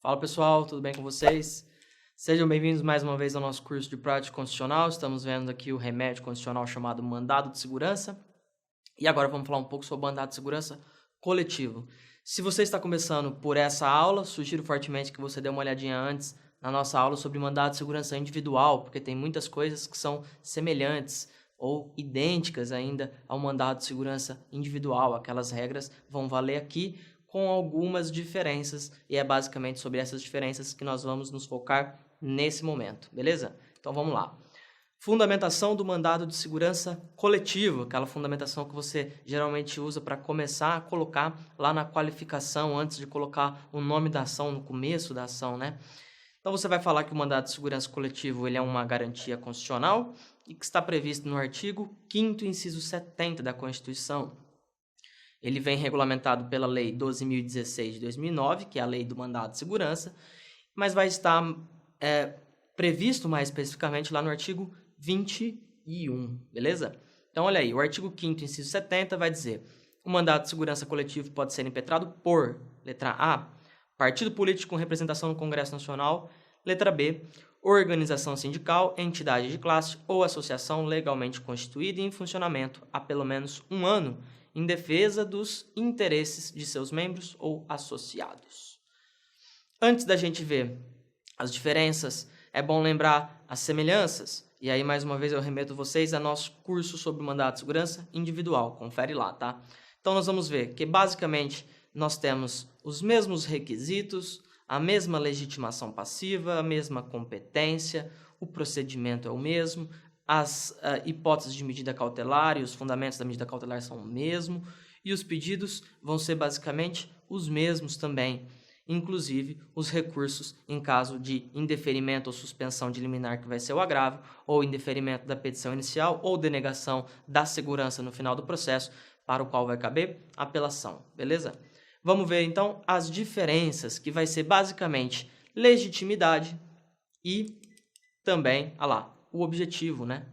Fala pessoal, tudo bem com vocês? Sejam bem-vindos mais uma vez ao nosso curso de prática constitucional. Estamos vendo aqui o remédio constitucional chamado mandado de segurança. E agora vamos falar um pouco sobre o mandado de segurança coletivo. Se você está começando por essa aula, sugiro fortemente que você dê uma olhadinha antes na nossa aula sobre mandado de segurança individual, porque tem muitas coisas que são semelhantes ou idênticas ainda ao mandado de segurança individual. Aquelas regras vão valer aqui, com algumas diferenças, e é basicamente sobre essas diferenças que nós vamos nos focar nesse momento, beleza? Então vamos lá. Fundamentação do mandado de segurança coletivo, aquela fundamentação que você geralmente usa para começar a colocar lá na qualificação, antes de colocar o nome da ação no começo da ação, né? Então você vai falar que o mandado de segurança coletivo ele é uma garantia constitucional e que está previsto no artigo 5º, inciso 70 da Constituição. Ele vem regulamentado pela Lei 12.016 de 2009, que é a Lei do Mandado de Segurança, mas vai estar previsto mais especificamente lá no artigo 21, beleza? Então, olha aí, o artigo 5º, inciso 70, vai dizer: o mandado de segurança coletivo pode ser impetrado por, letra A, partido político com representação no Congresso Nacional, letra B, organização sindical, entidade de classe ou associação legalmente constituída e em funcionamento há pelo menos um ano, em defesa dos interesses de seus membros ou associados. Antes da gente ver as diferenças, é bom lembrar as semelhanças. E aí, mais uma vez, eu remeto vocês a nosso curso sobre mandado de segurança individual. Confere lá, tá? Então, nós vamos ver que, basicamente, nós temos os mesmos requisitos, a mesma legitimação passiva, a mesma competência, o procedimento é o mesmo, as hipóteses de medida cautelar e os fundamentos da medida cautelar são o mesmo, e os pedidos vão ser basicamente os mesmos também, inclusive os recursos em caso de indeferimento ou suspensão de liminar, que vai ser o agravo, ou indeferimento da petição inicial ou denegação da segurança no final do processo, para o qual vai caber apelação, beleza? Vamos ver então as diferenças, que vai ser basicamente legitimidade e também, o objetivo, né?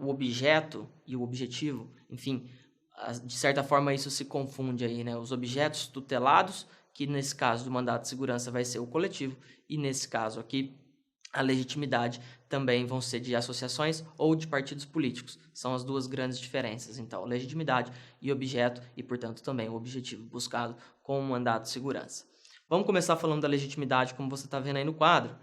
O objeto e o objetivo, enfim, de certa forma isso se confunde aí, né? Os objetos tutelados, que nesse caso do mandado de segurança vai ser o coletivo, e nesse caso aqui a legitimidade também vão ser de associações ou de partidos políticos. São as duas grandes diferenças, então, legitimidade e objeto, e portanto também o objetivo buscado com o mandado de segurança. Vamos começar falando da legitimidade, como você está vendo aí no quadro.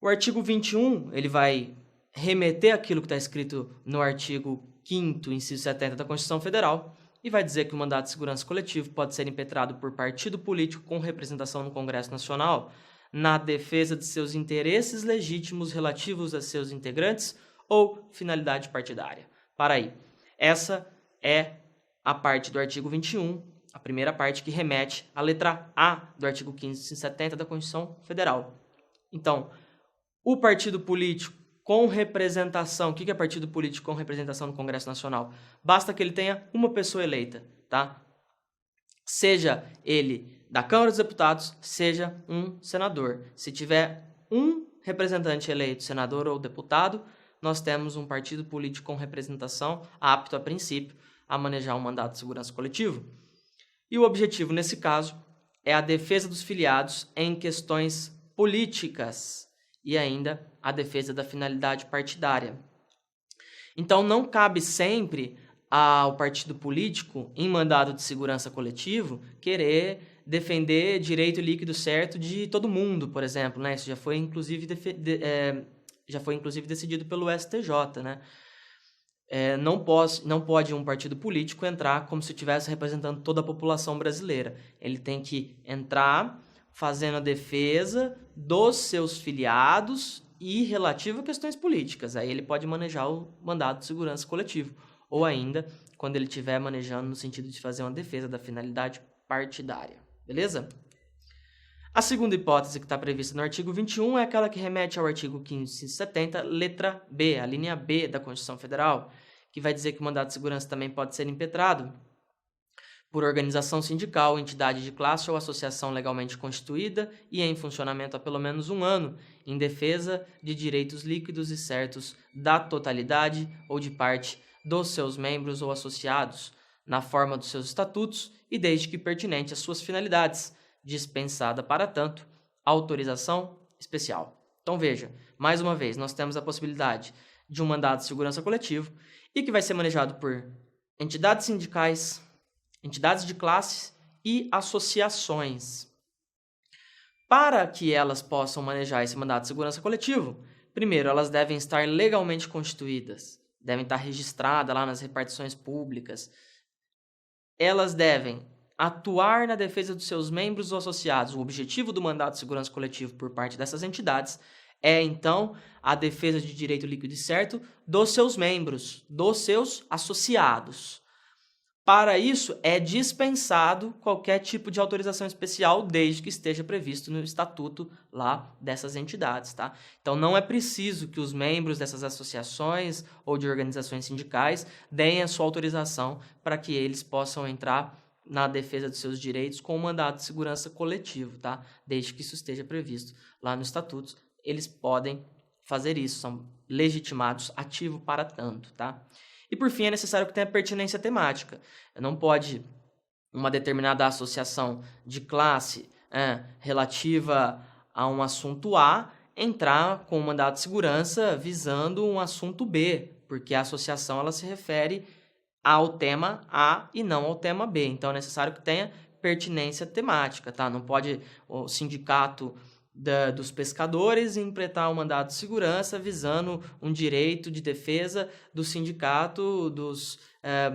O artigo 21, ele vai remeter aquilo que está escrito no artigo 5º, inciso 70 da Constituição Federal, e vai dizer que o mandado de segurança coletivo pode ser impetrado por partido político com representação no Congresso Nacional na defesa de seus interesses legítimos relativos a seus integrantes ou finalidade partidária. Para aí, essa é a parte do artigo 21, a primeira parte que remete à letra A do artigo 5º, inciso 70 da Constituição Federal. Então, o partido político com representação, o que é partido político com representação no Congresso Nacional? Basta que ele tenha uma pessoa eleita, tá? Seja ele da Câmara dos Deputados, seja um senador. Se tiver um representante eleito, senador ou deputado, nós temos um partido político com representação apto, a princípio, a manejar um mandato de segurança coletivo. E o objetivo, nesse caso, é a defesa dos filiados em questões políticas e ainda a defesa da finalidade partidária. Então, não cabe sempre ao partido político, em mandado de segurança coletivo, querer defender direito líquido certo de todo mundo, por exemplo, né? Isso já foi inclusive decidido pelo STJ, né? Não pode um partido político entrar como se estivesse representando toda a população brasileira. Ele tem que entrar fazendo a defesa dos seus filiados e relativo a questões políticas. Aí ele pode manejar o mandado de segurança coletivo, ou ainda quando ele estiver manejando no sentido de fazer uma defesa da finalidade partidária. Beleza? A segunda hipótese que está prevista no artigo 21 é aquela que remete ao artigo 5º, inciso 70, letra B, a linha B da Constituição Federal, que vai dizer que o mandado de segurança também pode ser impetrado por organização sindical, entidade de classe ou associação legalmente constituída e em funcionamento há pelo menos um ano, em defesa de direitos líquidos e certos da totalidade ou de parte dos seus membros ou associados, na forma dos seus estatutos e desde que pertinente às suas finalidades, dispensada para tanto autorização especial. Então veja, mais uma vez, nós temos a possibilidade de um mandado de segurança coletivo e que vai ser manejado por entidades sindicais, entidades de classes e associações. Para que elas possam manejar esse mandado de segurança coletivo, primeiro, elas devem estar legalmente constituídas, devem estar registradas lá nas repartições públicas. Elas devem atuar na defesa dos seus membros ou associados. O objetivo do mandado de segurança coletivo por parte dessas entidades é, então, a defesa de direito líquido e certo dos seus membros, dos seus associados. Para isso, é dispensado qualquer tipo de autorização especial, desde que esteja previsto no estatuto lá dessas entidades, tá? Então, não é preciso que os membros dessas associações ou de organizações sindicais deem a sua autorização para que eles possam entrar na defesa dos seus direitos com o mandado de segurança coletivo, tá? Desde que isso esteja previsto lá no estatuto, eles podem fazer isso, são legitimados ativo para tanto, tá? E por fim, é necessário que tenha pertinência temática. Não pode uma determinada associação de classe relativa a um assunto A entrar com um mandado de segurança visando um assunto B, porque a associação ela se refere ao tema A e não ao tema B. Então é necessário que tenha pertinência temática, tá? Não pode o sindicato dos pescadores implementar um mandado de segurança visando um direito de defesa do sindicato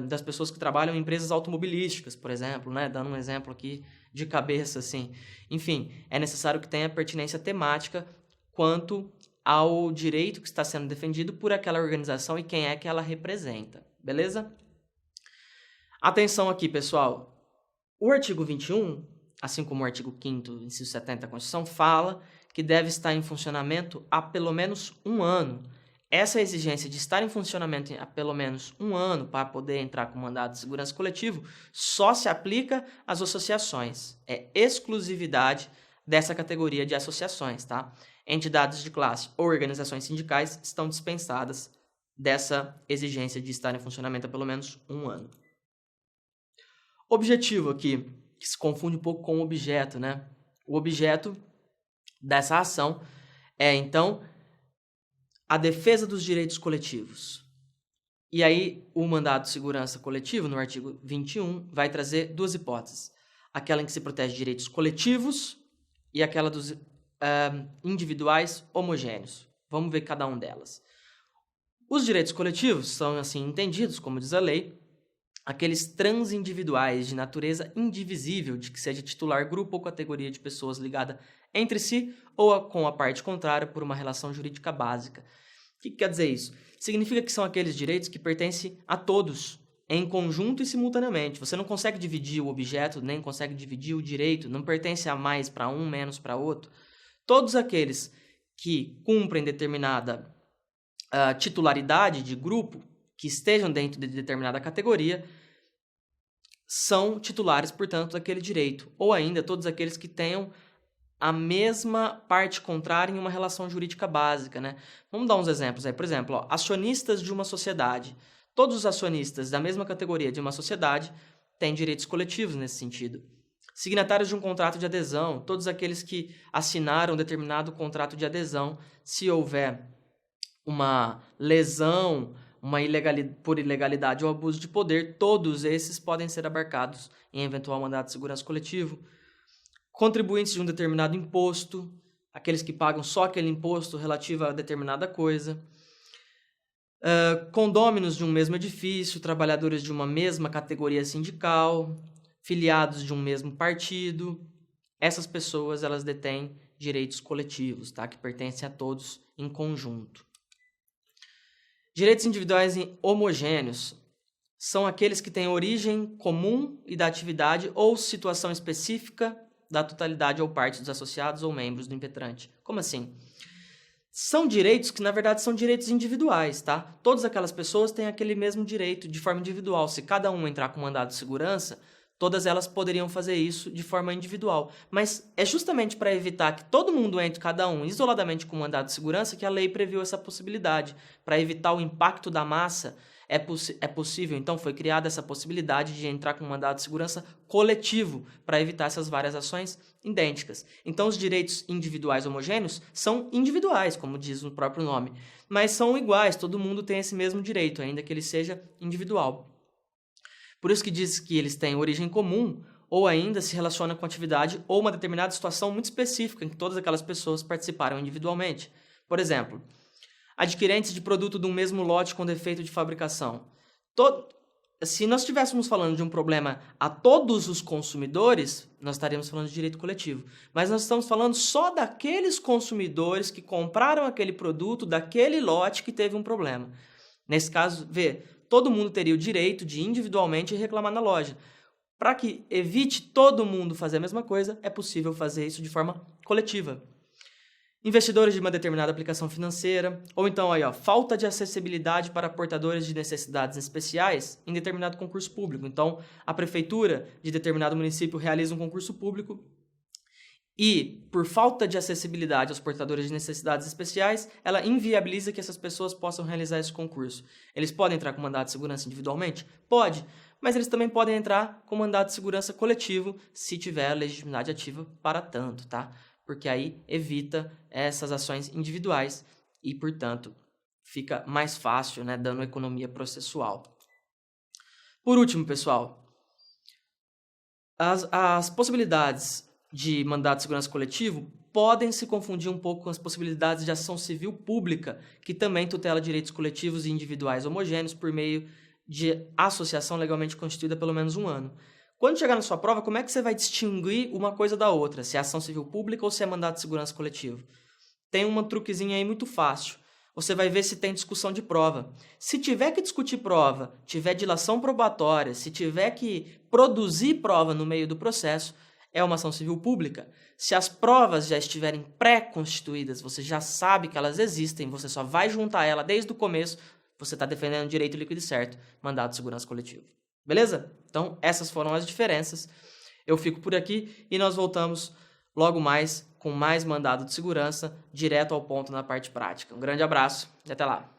das pessoas que trabalham em empresas automobilísticas, por exemplo, né? Dando um exemplo aqui de cabeça, assim. Enfim, é necessário que tenha pertinência temática quanto ao direito que está sendo defendido por aquela organização e quem é que ela representa, beleza? Atenção aqui, pessoal. O artigo 21... assim como o artigo 5º, inciso 70 da Constituição, fala que deve estar em funcionamento há pelo menos um ano. Essa exigência de estar em funcionamento há pelo menos um ano para poder entrar com mandado de segurança coletivo só se aplica às associações. É exclusividade dessa categoria de associações, tá? Entidades de classe ou organizações sindicais estão dispensadas dessa exigência de estar em funcionamento há pelo menos um ano. Objetivo aqui, que se confunde um pouco com o objeto, né? O objeto dessa ação é, então, a defesa dos direitos coletivos. E aí, o mandado de segurança coletivo, no artigo 21, vai trazer duas hipóteses. Aquela em que se protege direitos coletivos e aquela dos individuais homogêneos. Vamos ver cada um delas. Os direitos coletivos são, assim, entendidos, como diz a lei, aqueles transindividuais de natureza indivisível de que seja titular grupo ou categoria de pessoas ligada entre si ou com a parte contrária por uma relação jurídica básica. O que quer dizer isso? Significa que são aqueles direitos que pertencem a todos, em conjunto e simultaneamente. Você não consegue dividir o objeto, nem consegue dividir o direito, não pertence a mais para um, menos para outro. Todos aqueles que cumprem determinada titularidade de grupo, que estejam dentro de determinada categoria, são titulares, portanto, daquele direito. Ou ainda, todos aqueles que tenham a mesma parte contrária em uma relação jurídica básica, né? Vamos dar uns exemplos aí. Por exemplo, acionistas de uma sociedade. Todos os acionistas da mesma categoria de uma sociedade têm direitos coletivos nesse sentido. Signatários de um contrato de adesão. Todos aqueles que assinaram determinado contrato de adesão, se houver uma lesão, por ilegalidade ou abuso de poder, todos esses podem ser abarcados em eventual mandado de segurança coletivo. Contribuintes de um determinado imposto, aqueles que pagam só aquele imposto relativo a determinada coisa. Condôminos de um mesmo edifício, trabalhadores de uma mesma categoria sindical, filiados de um mesmo partido. Essas pessoas, elas detêm direitos coletivos, tá? Que pertencem a todos em conjunto. Direitos individuais homogêneos são aqueles que têm origem comum e da atividade ou situação específica da totalidade ou parte dos associados ou membros do impetrante. Como assim? São direitos que, na verdade, são direitos individuais, tá? Todas aquelas pessoas têm aquele mesmo direito de forma individual. Se cada um entrar com mandado de segurança, todas elas poderiam fazer isso de forma individual. Mas é justamente para evitar que todo mundo entre, cada um, isoladamente com mandado de segurança, que a lei previu essa possibilidade. Para evitar o impacto da massa, É possível, então, foi criada essa possibilidade de entrar com um mandado de segurança coletivo para evitar essas várias ações idênticas. Então, os direitos individuais homogêneos são individuais, como diz o próprio nome, mas são iguais, todo mundo tem esse mesmo direito, ainda que ele seja individual. Por isso que diz que eles têm origem comum, ou ainda se relaciona com atividade ou uma determinada situação muito específica em que todas aquelas pessoas participaram individualmente. Por exemplo, adquirentes de produto de um mesmo lote com defeito de fabricação. Se nós estivéssemos falando de um problema a todos os consumidores, nós estaríamos falando de direito coletivo. Mas nós estamos falando só daqueles consumidores que compraram aquele produto daquele lote que teve um problema. Nesse caso, todo mundo teria o direito de individualmente reclamar na loja. Para que evite todo mundo fazer a mesma coisa, é possível fazer isso de forma coletiva. Investidores de uma determinada aplicação financeira, ou então falta de acessibilidade para portadores de necessidades especiais em determinado concurso público. Então, a prefeitura de determinado município realiza um concurso público e, por falta de acessibilidade aos portadores de necessidades especiais, ela inviabiliza que essas pessoas possam realizar esse concurso. Eles podem entrar com mandado de segurança individualmente? Pode, mas eles também podem entrar com mandado de segurança coletivo se tiver legitimidade ativa para tanto, tá? Porque aí evita essas ações individuais e, portanto, fica mais fácil, né, dando economia processual. Por último, pessoal, as possibilidades de mandado de segurança coletivo podem se confundir um pouco com as possibilidades de ação civil pública, que também tutela direitos coletivos e individuais homogêneos por meio de associação legalmente constituída há pelo menos um ano. Quando chegar na sua prova, como é que você vai distinguir uma coisa da outra? Se é ação civil pública ou se é mandado de segurança coletivo? Tem uma truquezinha aí muito fácil. Você vai ver se tem discussão de prova. Se tiver que discutir prova, tiver dilação probatória, se tiver que produzir prova no meio do processo, é uma ação civil pública. Se as provas já estiverem pré-constituídas, você já sabe que elas existem, você só vai juntar ela desde o começo, você está defendendo direito líquido e certo, mandado de segurança coletivo. Beleza? Então, essas foram as diferenças. Eu fico por aqui e nós voltamos logo mais com mais mandado de segurança, direto ao ponto na parte prática. Um grande abraço e até lá.